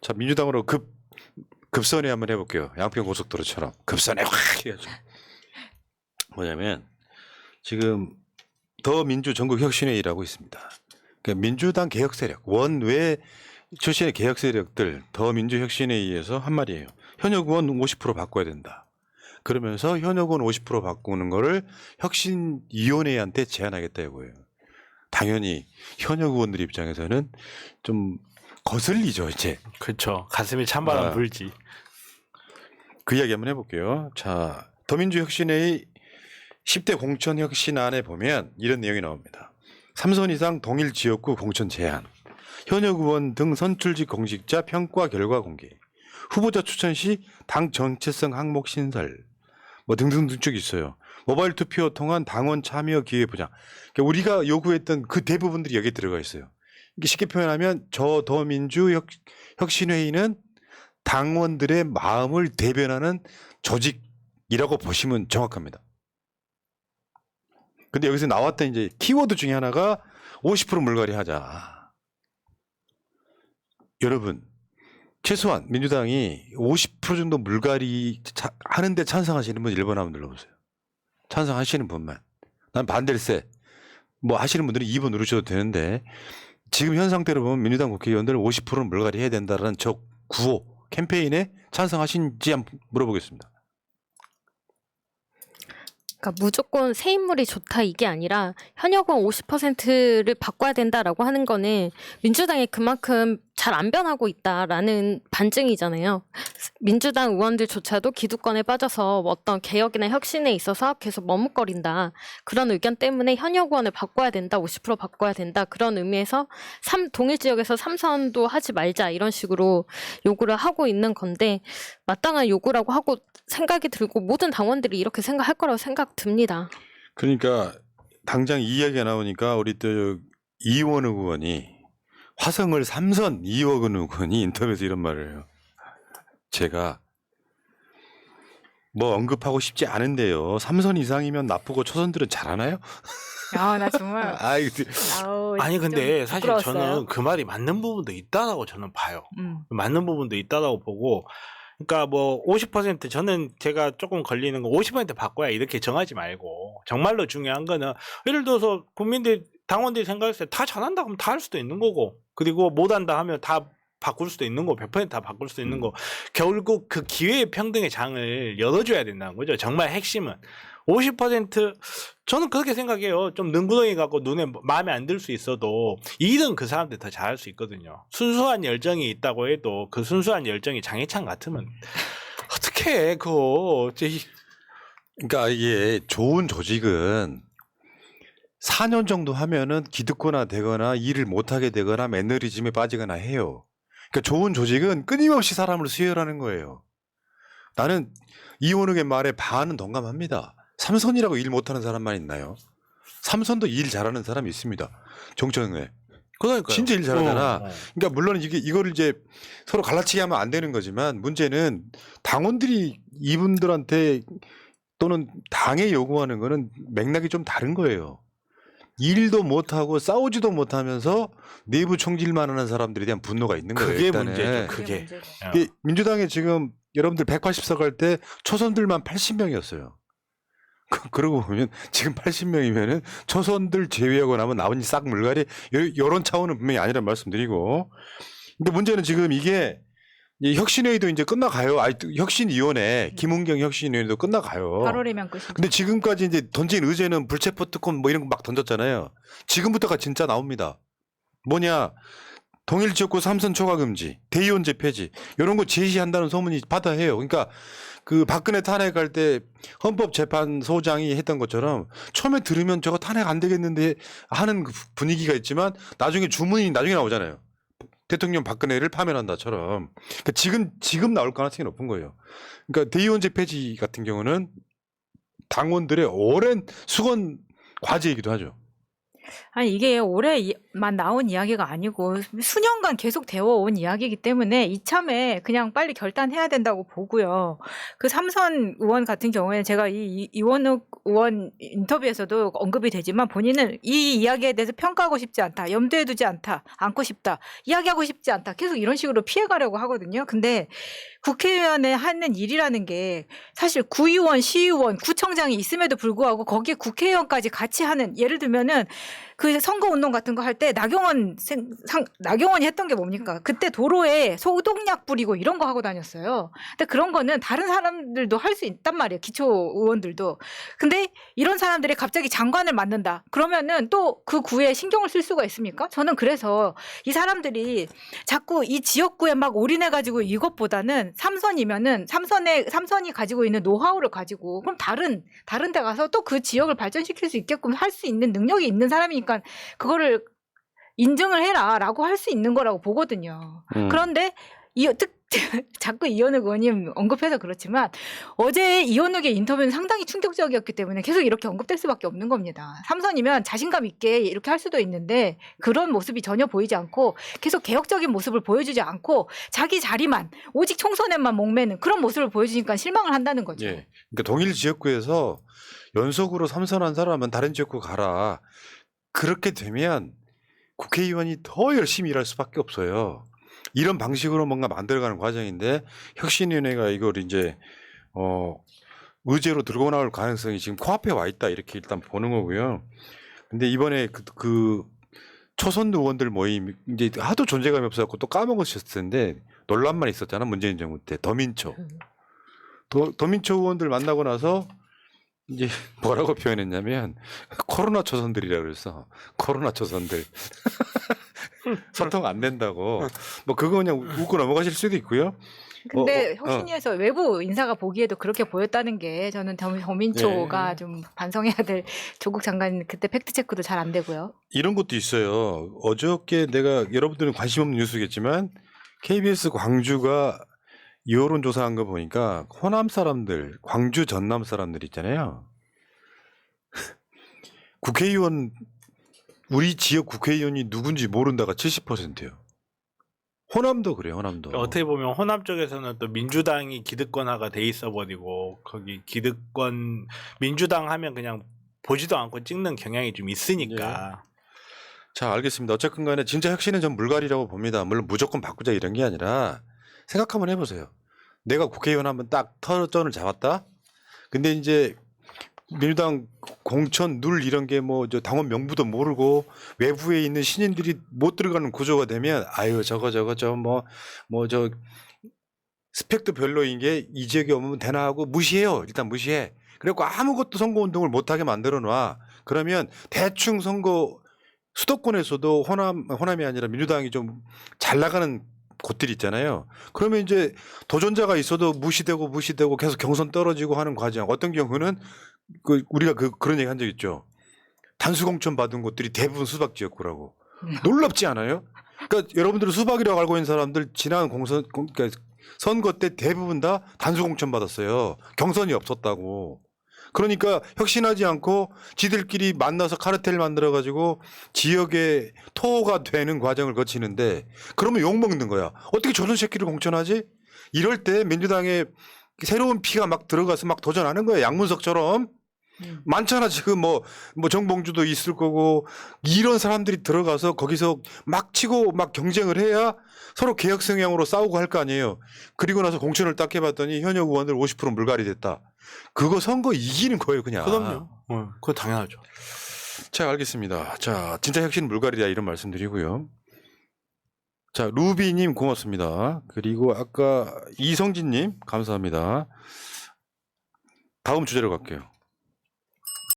자, 민주당으로 급선회 한번 해볼게요. 양평 고속도로처럼 급선회 확 해야죠. 뭐냐면 지금 더민주 전국혁신회의라고 있습니다. 그러니까 민주당 개혁 세력 원외 출신의 개혁 세력들 더민주혁신회의에서 한 말이에요. 현역 의원 50% 바꿔야 된다. 그러면서 현역 의원 50% 바꾸는 거를 혁신위원회한테 제안하겠다 이거예요. 당연히 현역 의원들 입장에서는 좀 거슬리죠 이제. 그렇죠. 가슴에 찬바람 불지. 그 이야기 한번 해볼게요. 자, 더민주혁신회의 10대 공천혁신안에 보면 이런 내용이 나옵니다. 3선 이상 동일 지역구 공천 제한, 현역 의원 등 선출직 공직자 평가 결과 공개, 후보자 추천 시 당 정체성 항목 신설, 뭐 등등등 쭉 있어요. 모바일 투표 통한 당원 참여 기회 보장. 그러니까 우리가 요구했던 그 대부분들이 여기에 들어가 있어요. 이게 쉽게 표현하면 저 더민주 혁신회의는 당원들의 마음을 대변하는 조직이라고 보시면 정확합니다. 근데 여기서 나왔던 이제 키워드 중에 하나가 50% 물갈이 하자. 여러분, 최소한 민주당이 50% 정도 물갈이 하는데 찬성하시는 분 1번 한번 눌러보세요. 찬성하시는 분만. 난 반댈세. 뭐 하시는 분들은 2번 누르셔도 되는데 지금 현 상태로 보면 민주당 국회의원들 50%는 물갈이 해야 된다라는 저 구호 캠페인에 찬성하신지 한번 물어보겠습니다. 그러니까 무조건 새 인물이 좋다 이게 아니라 현역 의원 50%를 바꿔야 된다라고 하는 거는 민주당이 그만큼 잘 안 변하고 있다라는 반증이잖아요. 민주당 의원들조차도 기득권에 빠져서 어떤 개혁이나 혁신에 있어서 계속 머뭇거린다. 그런 의견 때문에 현역 의원을 바꿔야 된다. 50% 바꿔야 된다. 그런 의미에서 동일 지역에서 3선도 하지 말자 이런 식으로 요구를 하고 있는 건데 마땅한 요구라고 하고 생각이 들고 모든 당원들이 이렇게 생각할 거라고 생각 듭니다. 그러니까 당장 이 이야기가 나오니까 우리 또 이원우 의원이 화성을 3선 이원우 의원이 인터뷰에서 이런 말을 해요. 제가 뭐 언급하고 싶지 않은데요. 3선 이상이면 나쁘고 초선들은 잘하나요? 아, 나 정말. 아니 근데 사실 부끄러웠어요. 저는 그 말이 맞는 부분도 있다라고 저는 봐요. 맞는 부분도 있다라고 보고, 그러니까 뭐 50% 저는 제가 조금 걸리는 거 50% 바꿔야 이렇게 정하지 말고 정말로 중요한 거는 예를 들어서 국민들 당원들이 생각했을 때 다 잘한다 그러면 다 할 수도 있는 거고, 그리고 못한다 하면 다 바꿀 수도 있는 거, 100%다 바꿀 수도 있는 거. 결국 그 기회의 평등의 장을 열어줘야 된다는 거죠. 정말 핵심은 50% 저는 그렇게 생각해요. 좀 능구렁이 갖고 눈에 마음에 안 들 수 있어도 일은 그 사람들 더 잘할 수 있거든요. 순수한 열정이 있다고 해도 그 순수한 열정이 장애찬 같으면 어떻게 해 그거. 그러니까 이게 좋은 조직은 4년 정도 하면은 기득권화 되거나 일을 못하게 되거나 매너리즘에 빠지거나 해요. 그러니까 좋은 조직은 끊임없이 사람을 수혈하는 거예요. 나는 이원욱의 말에 반은 동감합니다. 3선이라고 일 못하는 사람만 있나요? 3선도 일 잘하는 사람이 있습니다. 정청래. 그러니까요. 진짜 일 잘하잖아. 그러니까 물론 이거를 이제 서로 갈라치기 하면 안 되는 거지만 문제는 당원들이 이분들한테 또는 당에 요구하는 거는 맥락이 좀 다른 거예요. 일도 못하고 싸우지도 못하면서 내부 총질만 하는 사람들에 대한 분노가 있는 거예요. 그게 일단은. 문제죠. 그게. 이게 민주당에 지금 여러분들 180석 할 때 초선들만 80명이었어요. 그러고 보면 지금 80명이면은 초선들 제외하고 나면 나머지 싹 물갈이 이런 차원은 분명히 아니란 말씀드리고. 근데 문제는 지금 이게 이 혁신회의도 이제 끝나가요. 혁신위원회 김은경 혁신위원회도 끝나가요. 8월이면 끝이죠. 근데 지금까지 이제 던진 의제는 불체포 특권 뭐 이런 거 막 던졌잖아요. 지금부터가 진짜 나옵니다. 뭐냐? 동일 지역구 3선 초과 금지, 대의원제 폐지 이런 거 제시한다는 소문이 바다해요. 그러니까 그 박근혜 탄핵할 때 헌법재판소장이 했던 것처럼 처음에 들으면 저거 탄핵 안 되겠는데 하는 그 분위기가 있지만 나중에 주문이 나중에 나오잖아요. 대통령 박근혜를 파면한다처럼. 그러니까 지금 나올 가능성이 높은 거예요. 그러니까 대의원제 폐지 같은 경우는 당원들의 오랜 수건 과제이기도 하죠. 아니 이게 올해만 나온 이야기가 아니고 수년간 계속 되어온 이야기이기 때문에 이참에 그냥 빨리 결단해야 된다고 보고요. 그 삼선 의원 같은 경우에 제가 이 이원욱 의원 인터뷰에서도 언급이 되지만 본인은 이 이야기에 대해서 평가하고 싶지 않다, 염두에 두지 않고 싶다, 이야기하고 싶지 않다, 계속 이런 식으로 피해가려고 하거든요. 근데 국회의원에 하는 일이라는 게 사실 구의원, 시의원, 구청장이 있음에도 불구하고 거기에 국회의원까지 같이 하는, 예를 들면은 그 선거운동 같은 거 할 때 나경원이 했던 게 뭡니까? 그때 도로에 소독약 뿌리고 이런 거 하고 다녔어요. 근데 그런 거는 다른 사람들도 할 수 있단 말이에요. 기초 의원들도. 근데 이런 사람들이 갑자기 장관을 맡는다. 그러면은 또 그 구에 신경을 쓸 수가 있습니까? 저는 그래서 이 사람들이 자꾸 이 지역구에 막 올인해가지고 이것보다는 삼선이면은 삼선이 가지고 있는 노하우를 가지고 그럼 다른 데 가서 또 그 지역을 발전시킬 수 있게끔 할 수 있는 능력이 있는 사람이니까 그거를 인증을 해라라고 할 수 있는 거라고 보거든요. 그런데 자꾸 이현욱 의원님 언급해서 그렇지만 어제 이현욱의 인터뷰는 상당히 충격적이었기 때문에 계속 이렇게 언급될 수밖에 없는 겁니다. 삼선이면 자신감 있게 이렇게 할 수도 있는데 그런 모습이 전혀 보이지 않고 계속 개혁적인 모습을 보여주지 않고 자기 자리만 오직 총선에만 목매는 그런 모습을 보여주니까 실망을 한다는 거죠. 예. 그러니까 동일 지역구에서 연속으로 삼선한 사람은 다른 지역구 가라. 그렇게 되면 국회의원이 더 열심히 일할 수밖에 없어요. 이런 방식으로 뭔가 만들어가는 과정인데 혁신위원회가 이걸 이제 의제로 들고 나올 가능성이 지금 코앞에 와 있다 이렇게 일단 보는 거고요. 근데 이번에 그 초선 의원들 모임 이제 하도 존재감이 없어갖고 또 까먹으셨을 텐데 논란만 있었잖아 문재인 정부 때 더민초 의원들 만나고 나서 이제 뭐라고 표현했냐면 코로나 초선들이라 그랬어. 코로나 초선들 소통 안 된다고. 뭐 그거 그냥 웃고 넘어가실 수도 있고요. 근데 혁신위에서 외부 인사가 보기에도 그렇게 보였다는 게 저는 더민초가 좀 반성해야 될 조국 장관 그때 팩트 체크도 잘 안 되고요. 이런 것도 있어요. 어저께 내가 여러분들은 관심 없는 뉴스겠지만 KBS 광주가 여론조사한 거 보니까 호남 사람들, 광주 전남 사람들 있잖아요. 국회의원 우리 지역 국회의원이 누군지 모른다가 70%예요. 호남도 그래요. 호남도. 어떻게 보면 호남 쪽에서는 또 민주당이 기득권화가 돼 있어 버리고 거기 기득권 민주당 하면 그냥 보지도 않고 찍는 경향이 좀 있으니까. 자, 알겠습니다. 어쨌든 간에 진짜 혁신은 전 물갈이라고 봅니다. 물론 무조건 바꾸자 이런 게 아니라 생각 한번 해보세요. 내가 국회의원 한번 딱 터전을 잡았다. 근데 이제 민주당 공천 눌 이런 게 뭐 저 당원 명부도 모르고 외부에 있는 신인들이 못 들어가는 구조가 되면 아유 저거 저 뭐 저 스펙도 별로인 게 이 지역에 오면 되나 하고 무시해요. 일단 무시해. 그리고 아무것도 선거운동을 못하게 만들어 놔. 그러면 대충 선거 수도권에서도 호남이 아니라 민주당이 좀 잘 나가는 곳들이 있잖아요. 그러면 이제 도전자가 있어도 무시되고 계속 경선 떨어지고 하는 과정. 어떤 경우는 우리가 그런 얘기 한 적 있죠. 단수 공천 받은 곳들이 대부분 수박 지역구라고. 놀랍지 않아요? 그러니까 여러분들은 수박이라고 알고 있는 사람들 지난 그러니까 선거 때 대부분 다 단수 공천 받았어요. 경선이 없었다고. 그러니까 혁신하지 않고 지들끼리 만나서 카르텔 만들어가지고 지역의 토호가 되는 과정을 거치는데 그러면 욕먹는 거야. 어떻게 조선 새끼를 공천하지? 이럴 때 민주당에 새로운 피가 막 들어가서 막 도전하는 거예요. 양문석처럼. 많잖아 지금 뭐 정봉주도 있을 거고 이런 사람들이 들어가서 거기서 막 치고 막 경쟁을 해야 서로 개혁 성향으로 싸우고 할 거 아니에요. 그리고 나서 공천을 딱 해봤더니 현역 의원들 50% 물갈이 됐다. 그거 선거 이기는 거예요 그냥. 그럼요. 그거 당연하죠. 자 알겠습니다. 자 진짜 혁신 물갈이다 이런 말씀드리고요. 자 루비님 고맙습니다. 그리고 아까 이성진님 감사합니다. 다음 주제로 갈게요.